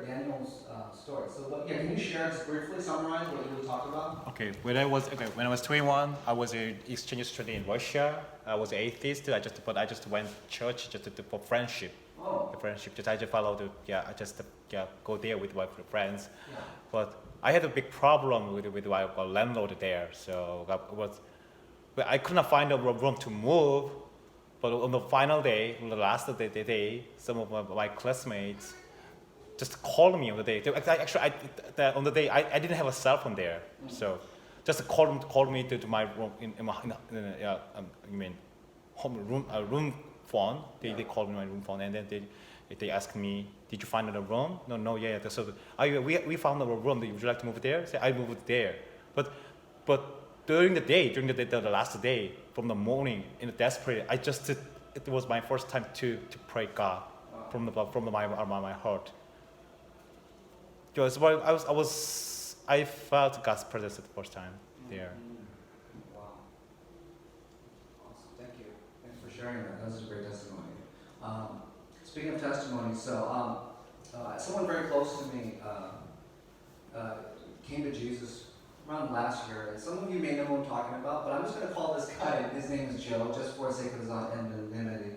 Daniel's story. So, can you share, just briefly summarize what you talked about? Okay, when I was 21, I was an exchange student in Russia. I was an atheist. I just went to church for friendship. Oh. The friendship. I just followed. I just go there with my friends. Yeah. But I had a big problem with my landlord there. So but I could not find a room to move. But on the final day, on the last day, some of my classmates just called me on the day. On the day I didn't have a cell phone there, so just called me to my room room phone. They called me my room phone, and then they asked me, did you find a room? No, yeah. So we found a room. Would you like to move there? So I moved there, but during the last day, from the morning in the desperate, it was my first time to pray God from my heart. Because I felt God's presence the first time there. Wow. Awesome. Thank you. Thanks for sharing that. That was a great testimony. Speaking of testimony, so someone very close to me came to Jesus around last year. And some of you may know who I'm talking about, but I'm just going to call this guy, his name is Joe, just for the sake of his anonymity.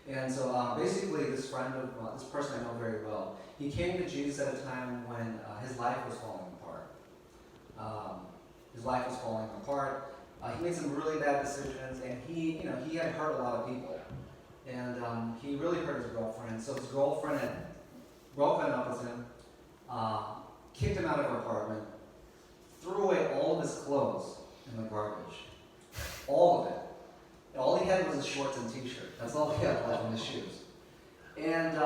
And so basically this person I know very well, he came to Jesus at a time when his life was falling apart. His life was falling apart. He made some really bad decisions, and he had hurt a lot of people. And he really hurt his girlfriend. So his girlfriend had broken up with him, kicked him out of her apartment, threw away all of his clothes in the garbage. All of it. All he had was his shorts and t-shirt. That's all he had left in his shoes. And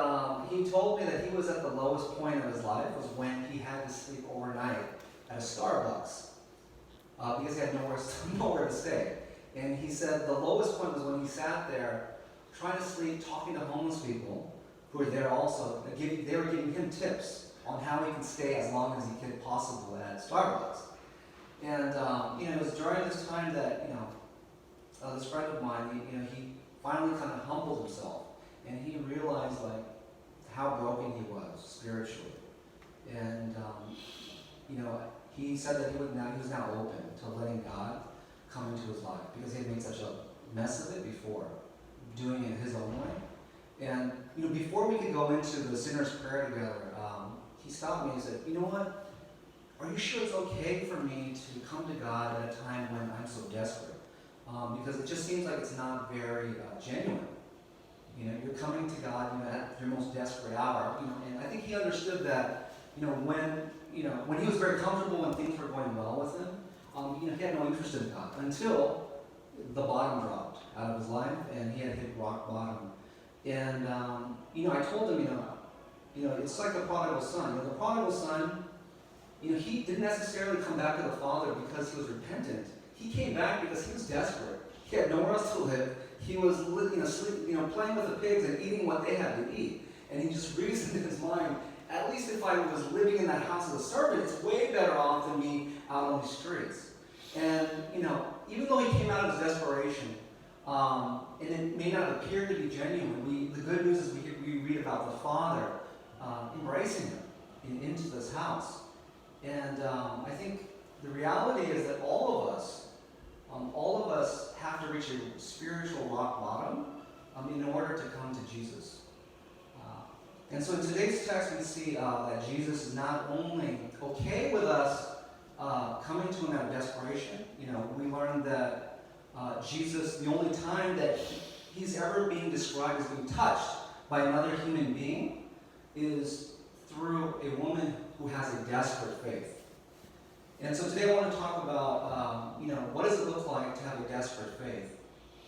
he told me that he was at the lowest point of his life was when he had to sleep overnight at a Starbucks because he had nowhere to stay. And he said the lowest point was when he sat there trying to sleep, talking to homeless people who were there also. They were giving him tips on how he could stay as long as he could possibly at Starbucks. And it was during this time that this friend of mine, he finally kind of humbled himself, and he realized how broken he was spiritually. And he said that he was now open to letting God come into his life because he had made such a mess of it before, doing it his own way. And before we could go into the sinner's prayer together, he stopped me and he said, "You know what? Are you sure it's okay for me to come to God at a time when I'm so desperate? Because it just seems like it's not very genuine. You're coming to God, at your most desperate hour. And I think he understood that, when he was very comfortable when things were going well with him, he had no interest in God until the bottom dropped out of his life and he had hit rock bottom. And I told him, it's like the prodigal son. The prodigal son, he didn't necessarily come back to the Father because he was repentant. He came back because he was desperate. He had nowhere else to live. He was playing with the pigs and eating what they had to eat. And he just reasoned in his mind, at least if I was living in that house as a servant, it's way better off than me out on the streets. And, even though he came out of his desperation, and it may not appear to be genuine, the good news is we read about the Father embracing him into this house. And I think the reality is that all of us have to reach a spiritual rock bottom in order to come to Jesus. And so in today's text, we see that Jesus is not only okay with us coming to him out of desperation. We learned that Jesus, the only time that he's ever being described as being touched by another human being is through a woman who has a desperate faith. And so today I want to talk about, what does it look like to have a desperate faith,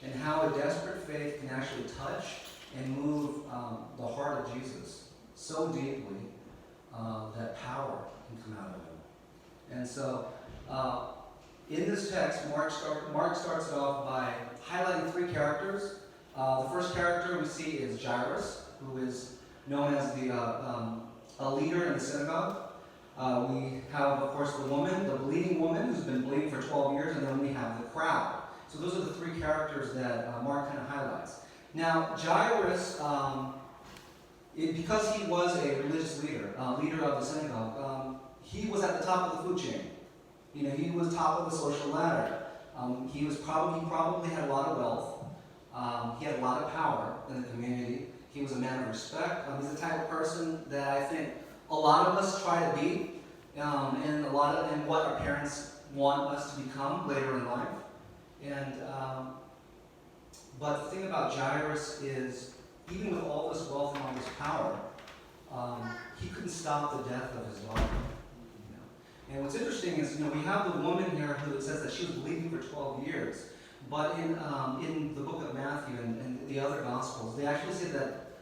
and how a desperate faith can actually touch and move the heart of Jesus so deeply that power can come out of him. And so in this text, Mark starts it off by highlighting three characters. The first character we see is Jairus, who is known as a leader in the synagogue. We have, of course, the bleeding woman who's been bleeding for 12 years, and then we have the crowd. So those are the three characters that Mark kind of highlights. Now, Jairus, because he was a religious leader, leader of the synagogue, he was at the top of the food chain. He was top of the social ladder. He probably had a lot of wealth. He had a lot of power in the community. He was a man of respect. He's the type of person that I think a lot of us try to be, and what our parents want us to become later in life. But the thing about Jairus is, even with all this wealth and all this power, he couldn't stop the death of his daughter. And what's interesting is, we have the woman here who says that she was bleeding for 12 years. But in the book of Matthew and the other Gospels, they actually say that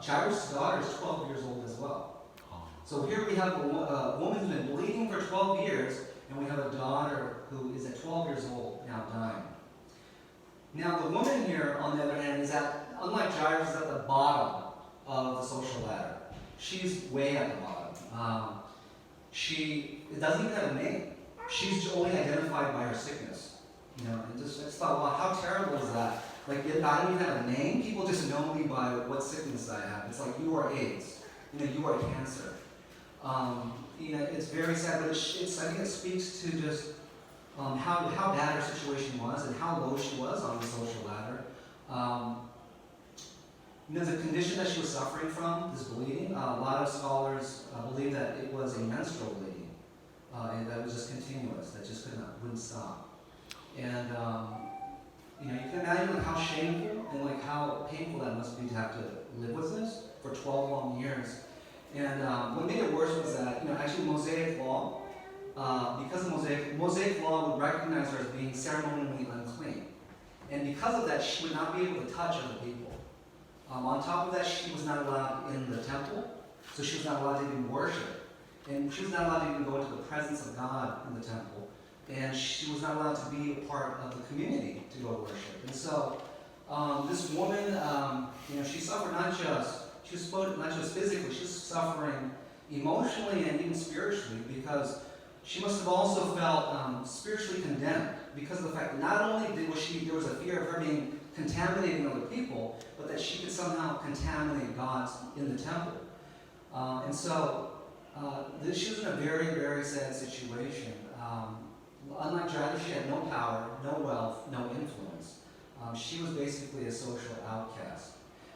Jairus' daughter is 12 years old as well. So here we have a woman who's been bleeding for 12 years, and we have a daughter who is at 12 years old now dying. Now the woman here, on the other hand, unlike Jairus, is at the bottom of the social ladder. She's way at the bottom. She doesn't even have a name. She's only identified by her sickness. And I just thought, wow, how terrible is that? Like, if I don't even have a name, people just know me by what sickness I have. It's like, you are AIDS. You are cancer. It's very sad, but I think it speaks to just how bad her situation was and how low she was on the social ladder. The condition that she was suffering from, this bleeding, a lot of scholars believe that it was a menstrual bleeding, and that was just continuous, that just wouldn't stop. And you can imagine how shameful and how painful that must be to have to live with this for 12 long years. And what made it worse was that, actually Mosaic law, because of Mosaic law would recognize her as being ceremonially unclean. And because of that, she would not be able to touch other people. On top of that, she was not allowed in the temple, so she was not allowed to even worship. And she was not allowed to even go into the presence of God in the temple. And she was not allowed to be a part of the community to go worship. And so this woman, she suffered not just physically, she was suffering emotionally and even spiritually, because she must have also felt spiritually condemned because of the fact that not only there was a fear of her being contaminating other people, but that she could somehow contaminate God in the temple. And so she was in a very, very sad situation. Unlike Jairus, she had no power, no wealth, no influence. She was basically a social outcast.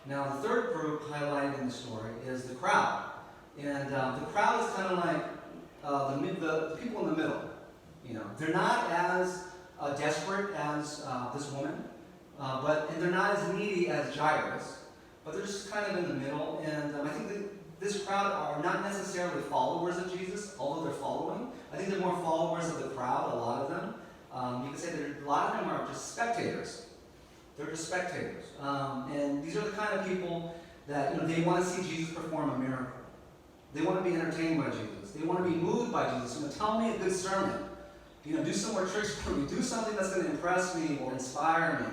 Now, the third group highlighted in the story is the crowd. And the crowd is kind of like the people in the middle. They're not as desperate as this woman, and they're not as needy as Jairus, but they're just kind of in the middle. And I think that this crowd are not necessarily followers of Jesus, although they're following. I think they're more followers of the crowd, a lot of them. You could say that a lot of them are just spectators. They're just spectators. And these are the kind of people that, they want to see Jesus perform a miracle. They want to be entertained by Jesus. They want to be moved by Jesus. Tell me a good sermon. Do some more tricks for me. Do something that's going to impress me or inspire me.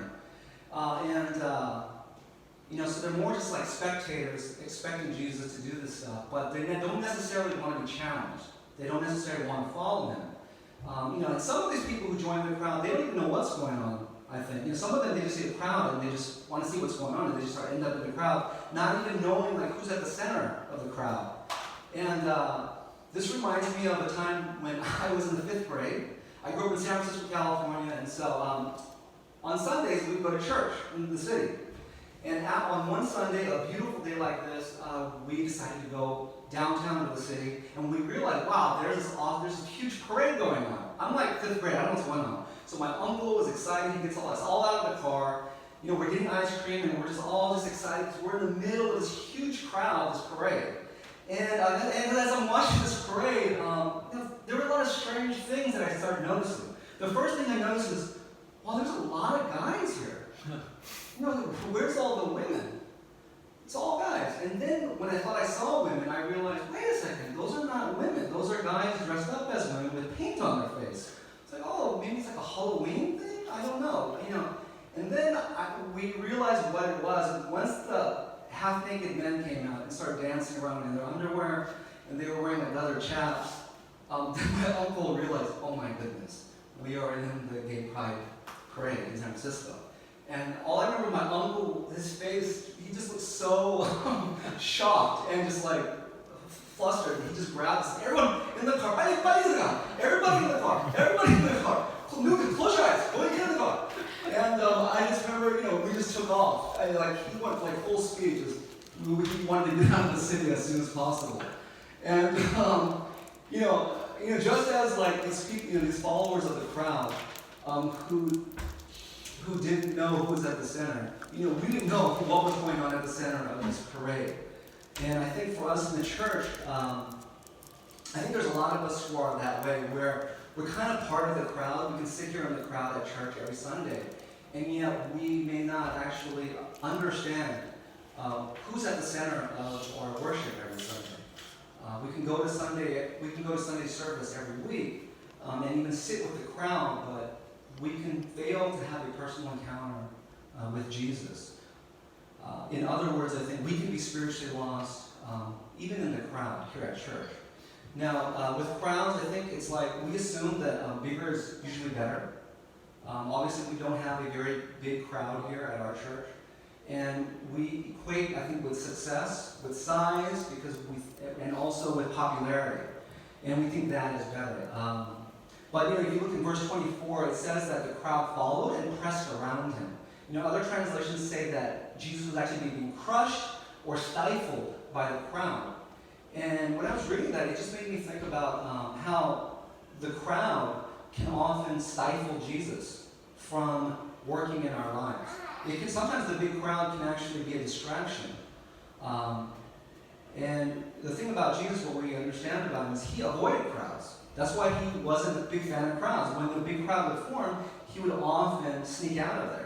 So they're more just like spectators expecting Jesus to do this stuff, but they don't necessarily want to be challenged. They don't necessarily want to follow him. And some of these people who join the crowd, they don't even know what's going on, I think. Some of them, they just see the crowd and they just want to see what's going on, and they just end up in the crowd, not even knowing who's at the center of the crowd. And this reminds me of a time when I was in the 5th grade. I grew up in San Francisco, California, and so on Sundays we would go to church in the city. And on one Sunday, a beautiful day like this, we decided to go downtown to the city, and we realized, wow, there's this huge parade going on. I'm like 5th grade, I don't know what's going on. So my uncle was excited, he gets us all out of the car. We're getting ice cream, and we're just all excited because we're in the middle of this huge crowd, this parade. And as I'm watching this parade, there were a lot of strange things that I started noticing. The first thing I noticed is, wow, there's a lot of guys here. Where's all the women? It's all guys. And then when I thought I saw women, I realized, wait a second, those are not women. Those are guys dressed up as women with paint on their face. It's like, oh, maybe it's like a Halloween thing? I don't know. And then we realized what it was. Once the half-naked men came out and started dancing around in their underwear, and they were wearing leather chaps, then my uncle realized, oh my goodness, we are in the gay pride parade in San Francisco. And all I remember, my uncle, his face, he just looked so shocked and just like flustered. He just grabbed us. Everyone in the car, everybody in the car, everybody in the car. Close your eyes, go and get in the car. And I just remember, we just took off. He went like full speed. He wanted to get out of the city as soon as possible. And just as like these people, these followers of the crowd, who didn't know who was at the center. We didn't know what was going on at the center of this parade. And I think for us in the church, I think there's a lot of us who are that way, where we're kind of part of the crowd. We can sit here in the crowd at church every Sunday, and yet we may not actually understand who's at the center of our worship every Sunday. We can go to Sunday service every week, and even sit with the crowd, but we can fail to have a personal encounter with Jesus. In other words, I think we can be spiritually lost even in the crowd here at church. Now, with crowds, I think it's like we assume that bigger is usually better. Obviously, we don't have a very big crowd here at our church. And we equate, I think, with success, with size, and also with popularity. And we think that is better. But if you look in verse 24, it says that the crowd followed and pressed around him. Other translations say that Jesus was actually being crushed or stifled by the crowd. And when I was reading that, it just made me think about how the crowd can often stifle Jesus from working in our lives. Sometimes the big crowd can actually be a distraction. And the thing about Jesus, what we understand about him, is he avoided crowds. That's why he wasn't a big fan of crowds. When the big crowd would form, he would often sneak out of there.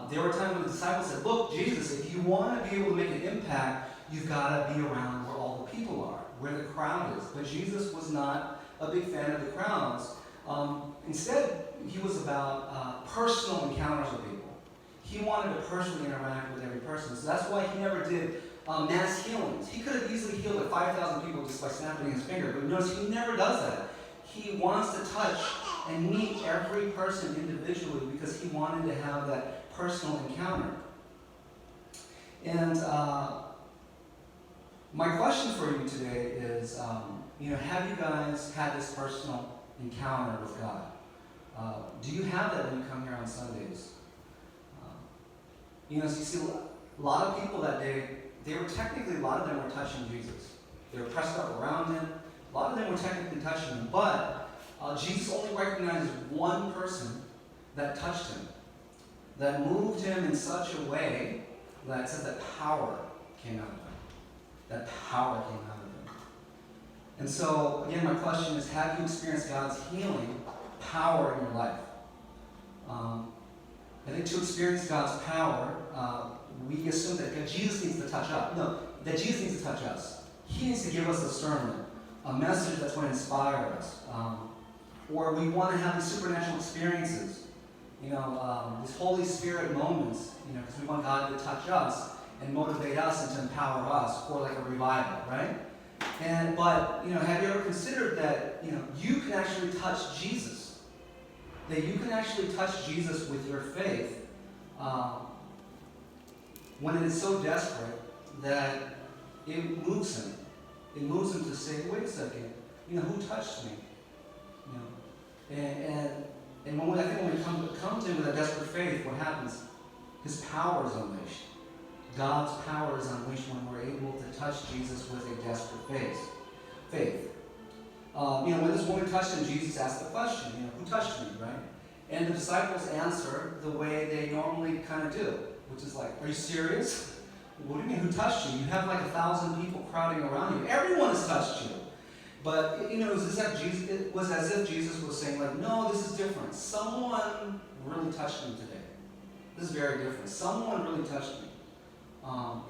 There were times when the disciples said, look, Jesus, if you want to be able to make an impact, you've got to be around where all the people are, where the crowd is. But Jesus was not a big fan of the crowds. Instead, he was about personal encounters with people. He wanted to personally interact with every person. So that's why he never did mass healings. He could have easily healed like 5,000 people just by snapping his finger. But notice he never does that. He wants to touch and meet every person individually because he wanted to have that personal encounter. And my question for you today is, have you guys had this personal encounter with God? Do you have that when you come here on Sundays? So you see, a lot of people that day, a lot of them were touching Jesus. They were pressed up around him. A lot of them were technically touching him, but Jesus only recognized one person that touched him, that moved him in such a way that said that power came out of him. That power came out of him. And so, again, my question is, have you experienced God's healing power in your life? I think to experience God's power, we assume that Jesus needs to touch us. No, that Jesus needs to touch us. He needs to give us a sermon, a message that's going to inspire us. Or we want to have these supernatural experiences, these Holy Spirit moments, because we want God to touch us and motivate us and to empower us for like a revival, right? But have you ever considered that, you can actually touch Jesus? That you can actually touch Jesus with your faith when it is so desperate that it moves him. It moves him to say, wait a second, who touched me? And when we come to him with a desperate faith, what happens? His power is unleashed. God's power is unleashed when we're able to touch Jesus with a desperate faith. When this woman touched him, Jesus asked the question, who touched me, right? And the disciples answer the way they normally kind of do, which is like, are you serious? What do you mean, who touched you? You have like 1,000 people crowding around you. Everyone has touched you. But, it was as if Jesus was saying, like, no, this is different. Someone really touched me today. This is very different. Someone really touched me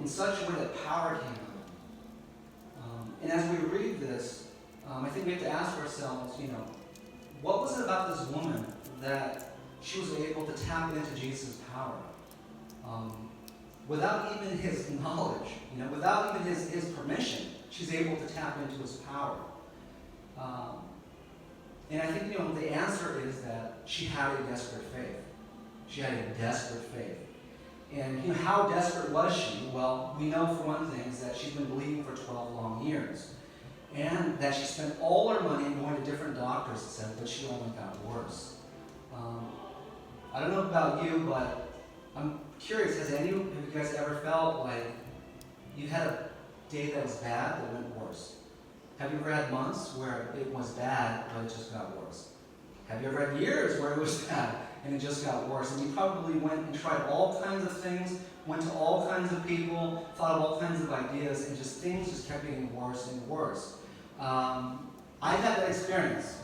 in such a way that power came out of me. And as we read this, I think we have to ask ourselves, what was it about this woman that she was able to tap into Jesus' power? Without even his knowledge, without even his permission, she's able to tap into his power. And I think, the answer is that she had a desperate faith. She had a desperate faith. And you know, how desperate was she? Well, we know for one thing is that she's been bleeding for 12 long years. And that she spent all her money going to different doctors, it said, but she only got worse. I don't know about you, but I'm curious, has any of you guys ever felt like you had a day that was bad that went worse? Have you ever had months where it was bad, but it just got worse? Have you ever had years where it was bad and it just got worse? And you probably went and tried all kinds of things, went to all kinds of people, thought of all kinds of ideas, and just things just kept getting worse and worse. I've had that experience.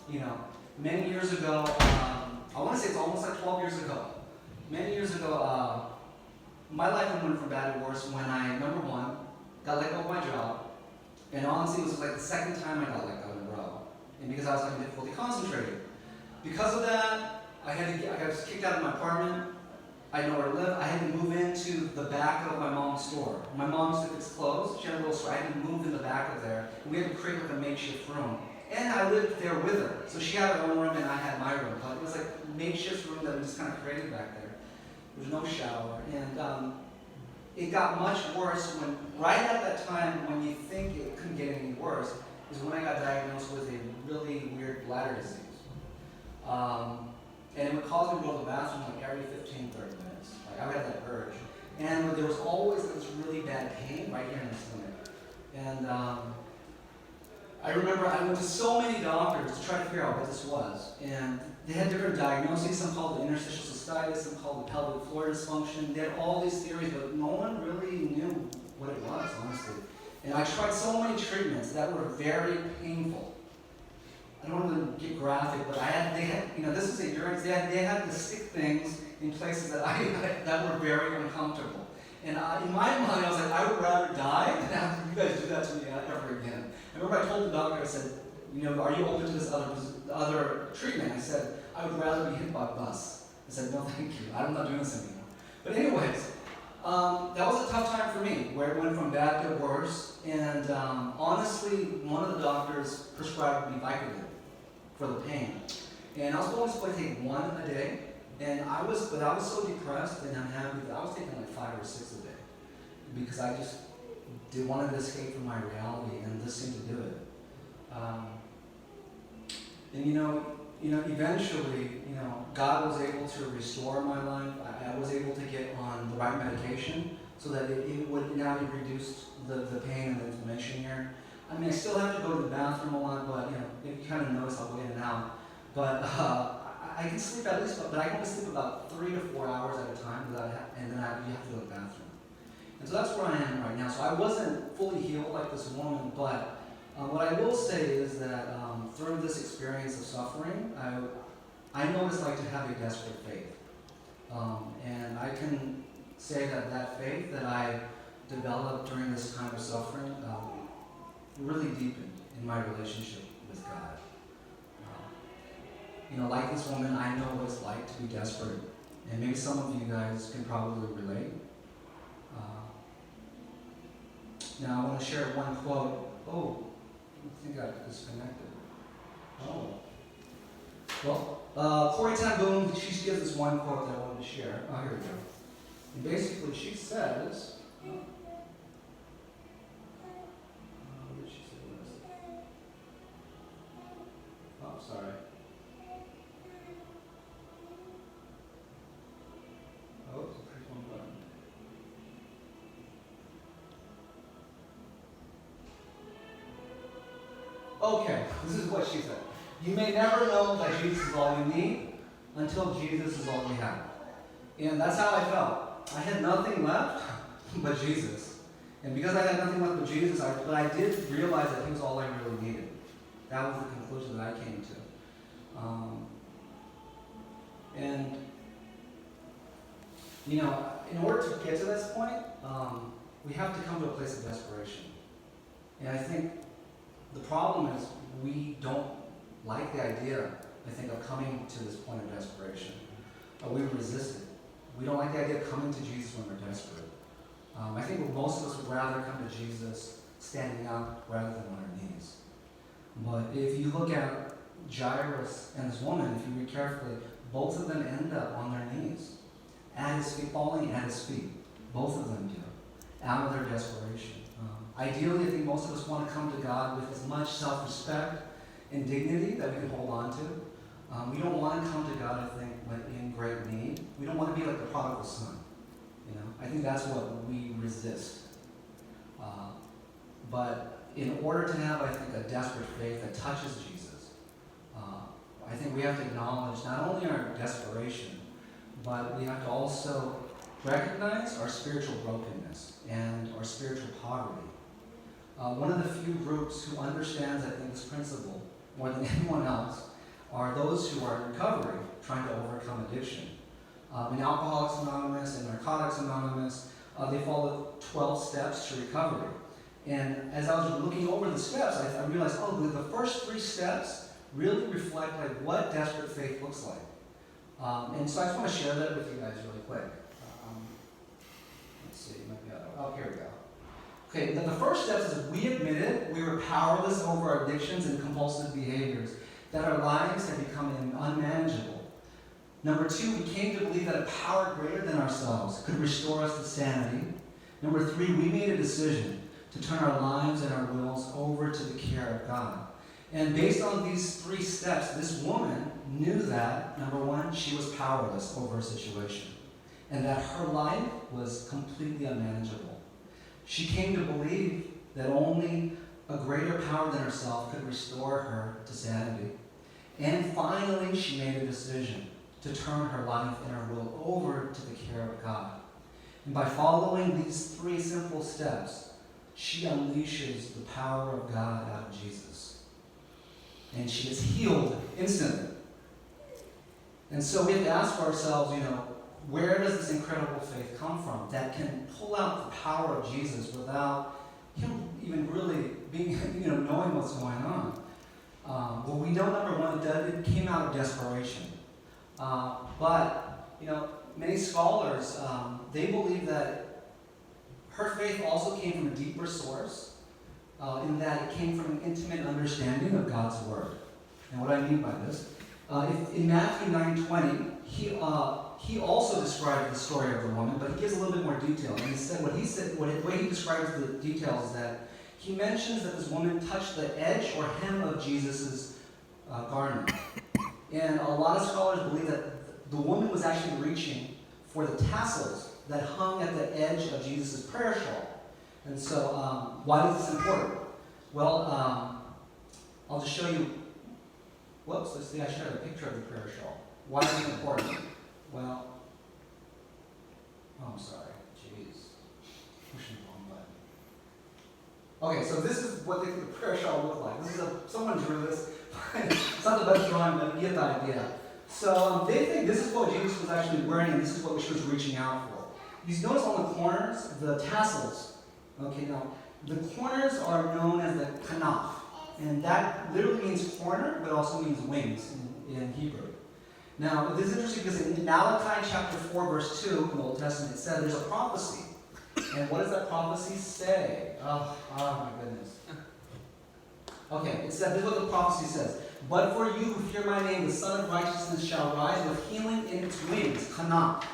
You know, many years ago, I want to say it's almost like 12 years ago. Many years ago, my life went from bad to worse when I, number one, got let go of my job. And honestly, it was like the second time I got let go in a row. And because I was having difficulty concentrating. Because of that, I got kicked out of my apartment. I didn't know where to live. I had to move into the back of my mom's store. My mom used to fix clothes. She had a little store. I had to move in the back of there. And we had to create like a makeshift room. And I lived there with her. So she had her own room and I had my room. But it was like a makeshift room that we just kind of created back there. There was no shower. And it got much worse when, right at that time when you think it couldn't get any worse, is when I got diagnosed with a really weird bladder disease. And it would cause me to go to the bathroom like every 15, 30 minutes. Like I would have that urge. And there was always this really bad pain right here in the stomach. And I remember I went to so many doctors to try to figure out what this was. And they had different diagnoses. Some called it interstitial cystitis, some called it pelvic floor dysfunction. They had all these theories, but no one really knew what it was, honestly. And I tried so many treatments that were very painful. I don't want to get graphic, but they had, you know, this is a urine. They had to stick things in places that that were very uncomfortable. And in my mind, I was like, I would rather die than have you guys do that to me ever again. I remember I told the doctor, I said, you know, are you open to this other treatment? I said, I would rather be hit by a bus. I said, no, thank you. I'm not doing this anymore. But anyways, that was a tough time for me, where it went from bad to worse. And honestly, one of the doctors prescribed me Vicodin for the pain. And I was only supposed to take one a day. And I was so depressed and unhappy that I was taking like 5 or 6 a day. Because I just wanted to escape from my reality, and this seemed to do it. And you know, eventually, you know, God was able to restore my life. I was able to get on the right medication so that it would now reduce the pain and the inflammation here. I mean, I still have to go to the bathroom a lot, but you know, you kind of notice I'll go in and out. But I can sleep at least, but I can only sleep about 3 to 4 hours at a time, and then you have to go to the bathroom. And so that's where I am right now. So I wasn't fully healed like this woman, but what I will say is that through this experience of suffering, I know what it's like to have a desperate faith. And I can say that faith that I developed during this time of suffering really deepened in my relationship with God. You know, like this woman, I know what it's like to be desperate. And maybe some of you guys can probably relate. Now I want to share one quote. Oh, I think I disconnected. Oh. Well, Corrie ten Boom, she gives this one quote that I wanted to share. Oh, here we go. And basically she says, what did she say? Oh, sorry. Oh, it's a pretty one button. Okay, this is what she said. You may never know that Jesus is all you need until Jesus is all you have. And that's how I felt. I had nothing left but Jesus. And because I had nothing left but Jesus, but I did realize that he was all I really needed. That was the conclusion that I came to. And, you know, in order to get to this point, we have to come to a place of desperation. And I think the problem is we don't like the idea, I think, of coming to this point of desperation. We resist it. We don't like the idea of coming to Jesus when we're desperate. I think most of us would rather come to Jesus standing up rather than on our knees. But if you look at Jairus and this woman, if you read carefully, both of them end up on their knees, at his feet, falling at his feet. Both of them do, out of their desperation. Ideally, I think most of us want to come to God with as much self-respect and dignity that we can hold on to. We don't want to come to God, I think, when in great need. We don't want to be like the prodigal son. I think that's what we resist. But in order to have, I think, a desperate faith that touches Jesus, I think we have to acknowledge not only our desperation, but we have to also recognize our spiritual brokenness and our spiritual poverty. One of the few groups who understands, I think, this principle more than anyone else are those who are in recovery, trying to overcome addiction. In Alcoholics Anonymous and Narcotics Anonymous, they follow 12 steps to recovery. And as I was looking over the steps, I realized, the first 3 steps really reflect like what desperate faith looks like. And so I just want to share that with you guys really quick. Let's see, here we go. Okay, the first step is we admitted we were powerless over our addictions and compulsive behaviors, that our lives had become unmanageable. Number 2, we came to believe that a power greater than ourselves could restore us to sanity. Number 3, we made a decision to turn our lives and our wills over to the care of God. And based on these 3 steps, this woman knew that, number 1, she was powerless over her situation, and that her life was completely unmanageable. She came to believe that only a greater power than herself could restore her to sanity. And finally, she made a decision to turn her life and her will over to the care of God. And by following these 3 simple steps, she unleashes the power of God out of Jesus. And she is healed instantly. And so we have to ask ourselves, where does this incredible faith come from that can pull out the power of Jesus without him even really being, knowing what's going on? Well, we know, number 1, it came out of desperation. But many scholars, they believe that her faith also came from a deeper source, in that it came from an intimate understanding of God's Word. And what I mean by this, in Matthew 9:20, he also described the story of the woman, but he gives a little bit more detail. And the way he describes the details is that he mentions that this woman touched the edge or hem of Jesus' garment. And a lot of scholars believe that the woman was actually reaching for the tassels that hung at the edge of Jesus' prayer shawl. And so, why is this important? Well, I'll just show you. Whoops, let's see, I showed a picture of the prayer shawl. Why is it important? Well, I'm sorry, jeez. Pushing the wrong button. Okay, so this is what the prayer shawl looked like. This is someone drew this. It's not the best drawing, but you get the idea. So they think this is what Jesus was actually wearing, and this is what she was reaching out for. You notice on the corners, the tassels. Okay, now, the corners are known as the kanaf. And that literally means corner, but also means wings in Hebrew. Now, this is interesting because in Malachi chapter 4, verse 2, in the Old Testament, it says there's a prophecy. And what does that prophecy say? Oh my goodness. Okay, it said, this is what the prophecy says. But for you who fear my name, the Son of Righteousness shall rise with healing in its wings, kanaf.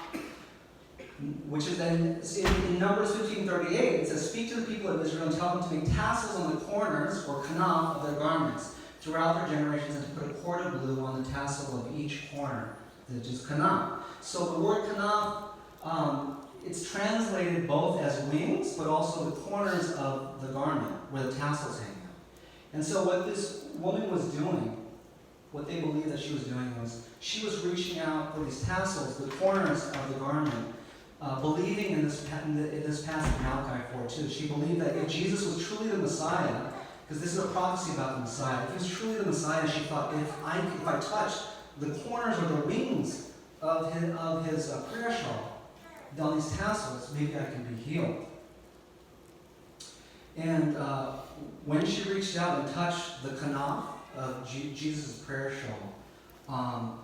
Which is then in Numbers 15:38, it says, speak to the people of Israel and tell them to make tassels on the corners, or kanaf, of their garments throughout their generations, and to put a cord of blue on the tassel of each corner, which is kanaf. So the word kanaf, it's translated both as wings, but also the corners of the garment, where the tassels hang out. And so what this woman was doing, what they believed that she was doing, was she was reaching out for these tassels, the corners of the garment, believing in this passage in Malachi 4:2. She believed that if Jesus was truly the Messiah, because this is a prophecy about the Messiah, if he was truly the Messiah, she thought, if I touched the corners or the wings of his prayer shawl, on these tassels, maybe I can be healed. And when she reached out and touched the kanaf of Jesus' prayer shawl,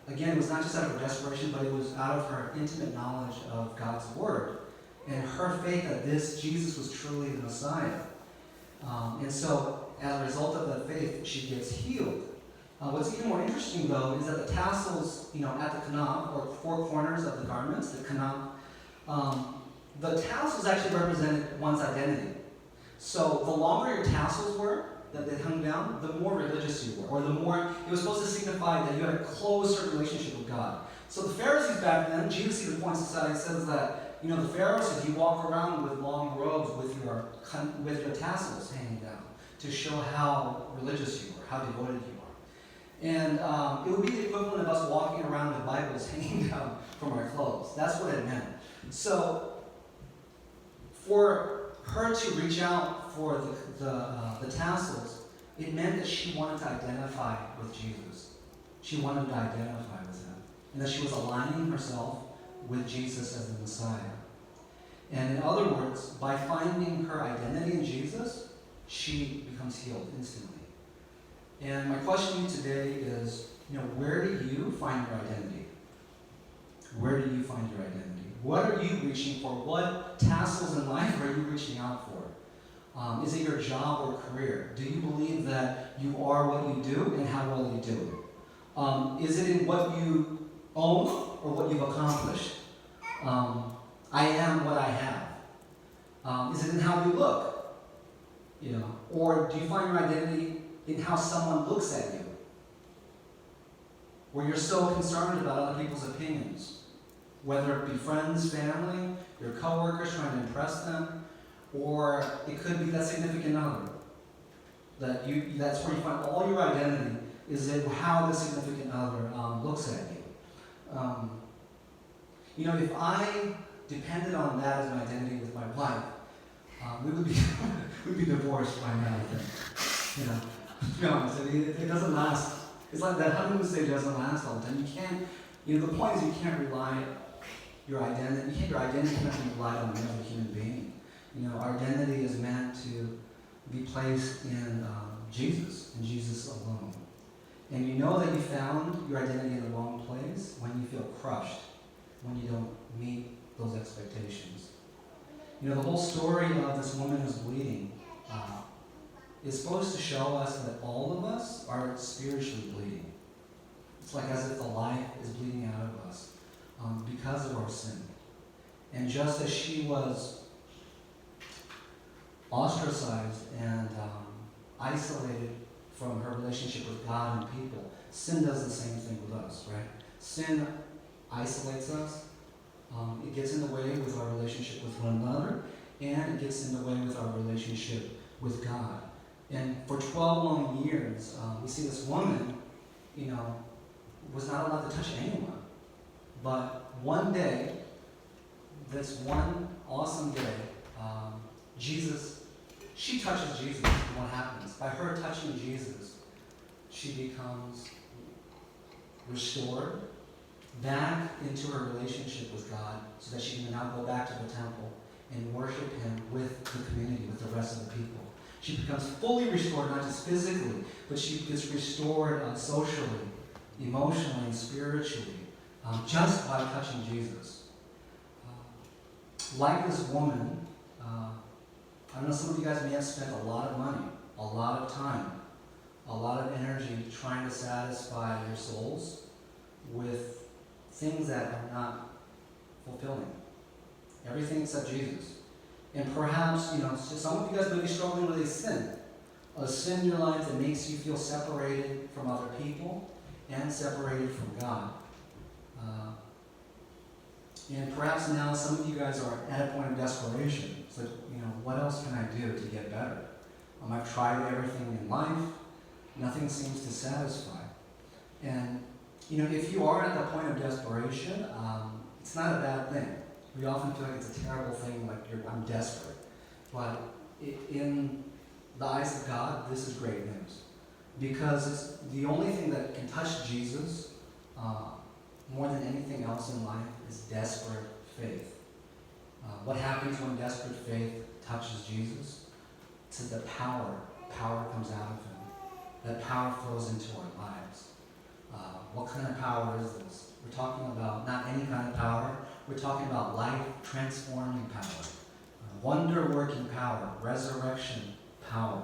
again, it was not just out of her desperation, but it was out of her intimate knowledge of God's Word and her faith that Jesus was truly the Messiah. And so, as a result of that faith, she gets healed. What's even more interesting, though, is that the tassels, at the kanaf, or four corners of the garments, the kanaf, the tassels actually represented one's identity. So the longer your tassels were, that they hung down, the more religious you were, or the more, it was supposed to signify that you had a closer relationship with God. So the Pharisees back then, Jesus even points this out, he says that, the Pharisees, you walk around with long robes with your tassels hanging down to show how religious you are, how devoted you are. And it would be the equivalent of us walking around with Bibles hanging down from our clothes. That's what it meant. So for her to reach out for the tassels, it meant that she wanted to identify with Jesus. She wanted to identify with him. And that she was aligning herself with Jesus as the Messiah. And in other words, by finding her identity in Jesus, she becomes healed instantly. And my question to you today is, where do you find your identity? Where do you find your identity? What are you reaching for? What tassels in life are you reaching out for? Is it your job or career? Do you believe that you are what you do and how well you do it? Is it in what you own or what you've accomplished? I am what I have. Is it in how you look? Or do you find your identity in how someone looks at you? Where you're so concerned about other people's opinions, whether it be friends, family, your coworkers trying to impress them, or it could be that significant other. That's where you find all your identity, is in how the significant other looks at you. If I depended on that as my identity with my wife, we would be we'd be divorced by now, I think. To be honest, it doesn't last. It's like that honeymoon stage doesn't last all the time. You can't. The point is you can't rely your identity. Your identity cannot be relied on another human being. Our identity is meant to be placed in Jesus, and Jesus alone. And you know that you found your identity in the wrong place when you feel crushed, when you don't meet those expectations. The whole story of this woman who's bleeding is supposed to show us that all of us are spiritually bleeding. It's like as if the life is bleeding out of us because of our sin. And just as she was ostracized and isolated from her relationship with God and people, sin does the same thing with us, right? Sin isolates us. It gets in the way with our relationship with one another, and it gets in the way with our relationship with God. And for 12 long years, we see this woman, was not allowed to touch anyone. But one day, this one awesome day, she touches Jesus, and what happens? By her touching Jesus, she becomes restored back into her relationship with God, so that she can now go back to the temple and worship him with the community, with the rest of the people. She becomes fully restored, not just physically, but she gets restored socially, emotionally, and spiritually, just by touching Jesus. Like this woman, I know some of you guys may have spent a lot of money, a lot of time, a lot of energy trying to satisfy your souls with things that are not fulfilling. Everything except Jesus. And perhaps, some of you guys may be struggling with a sin in your life that makes you feel separated from other people and separated from God. And perhaps now some of you guys are at a point of desperation. It's like, what else can I do to get better? I've tried everything in life. Nothing seems to satisfy. And, if you are at the point of desperation, it's not a bad thing. We often feel like it's a terrible thing, like I'm desperate. But in the eyes of God, this is great news. Because it's the only thing that can touch Jesus more than anything else in life is desperate faith. What happens when desperate faith touches Jesus? It's that power comes out of him. That power flows into our lives. What kind of power is this? We're talking about not any kind of power. We're talking about life-transforming power, wonder-working power, resurrection power.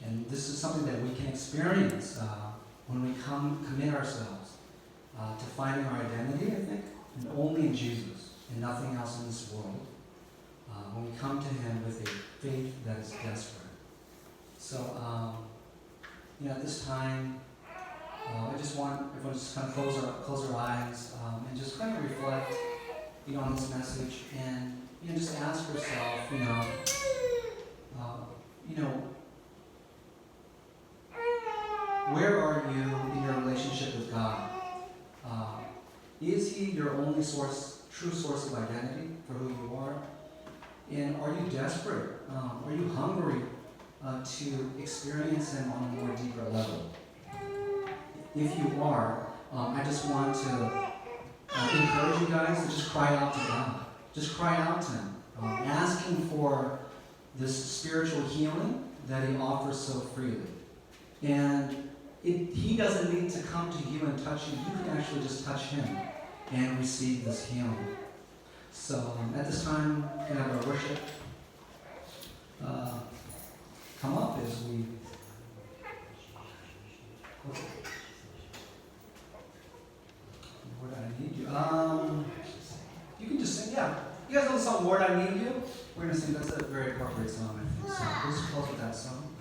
And this is something that we can experience when we commit ourselves to finding our identity, I think, and only in Jesus and nothing else in this world. When we come to Him with a faith that is desperate. So, at this time, I just want everyone to just kind of close our eyes and just kind of reflect, on this message, and just ask yourself, where are you in your relationship with God? Is He your only true source of identity for who you are? And are you desperate? Are you hungry to experience Him on a more deeper level? If you are, I just want to encourage you guys to just cry out to God. Just cry out to Him. Ask Him for this spiritual healing that He offers so freely. And He doesn't need to come to you and touch you. You can actually just touch Him and receive this healing. So at this time, we have our worship come up as we... Lord, I need you. You can just sing, yeah. You guys know the song, Lord, I Need You? We're going to sing, that's a very appropriate song, I think. So let's close with that song.